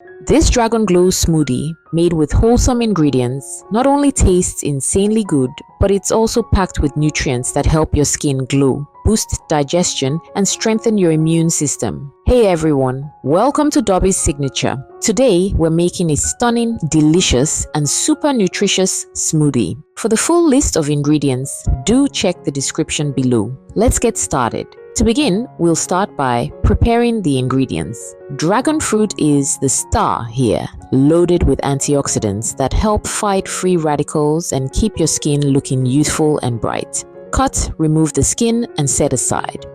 This Dragon Glow smoothie, made with wholesome ingredients, not only tastes insanely good, but it's also packed with nutrients that help your skin glow, boost digestion, and strengthen your immune system. Hey everyone, welcome to Dobby's Signature. Today, we're making a stunning, delicious, and super nutritious smoothie. For the full list of ingredients, do check the description below. Let's get started. To begin, we'll start by preparing the ingredients. Dragon fruit is the star here, loaded with antioxidants that help fight free radicals and keep your skin looking youthful and bright. Cut, remove the skin, and set aside.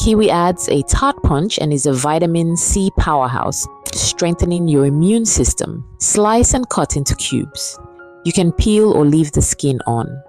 Kiwi adds a tart punch and is a vitamin C powerhouse, strengthening your immune system. Slice and cut into cubes. You can peel or leave the skin on.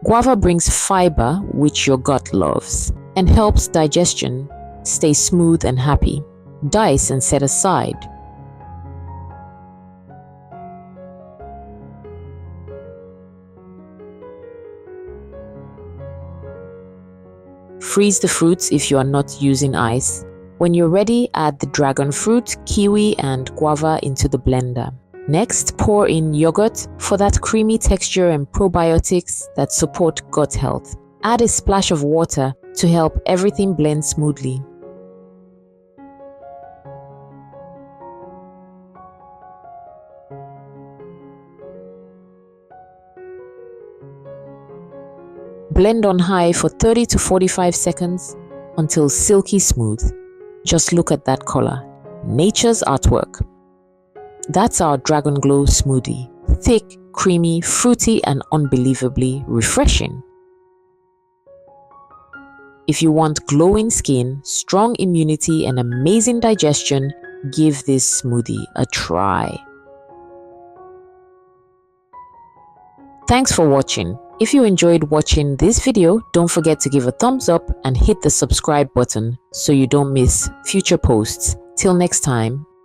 Guava brings fiber, which your gut loves, and helps digestion stay smooth and happy. Dice and set aside. Freeze the fruits if you are not using ice. When you're ready, add the dragon fruit, kiwi, and guava into the blender. Next, pour in yogurt for that creamy texture and probiotics that support gut health. Add a splash of water to help everything blend smoothly. Blend on high for 30 to 45 seconds until silky smooth. Just look at that color. Nature's artwork. That's our Dragon Glow smoothie. Thick, creamy, fruity, and unbelievably refreshing. If you want glowing skin, strong immunity, and amazing digestion, give this smoothie a try. Thanks for watching. If you enjoyed watching this video, don't forget to give a thumbs up and hit the subscribe button so you don't miss future posts. Till next time.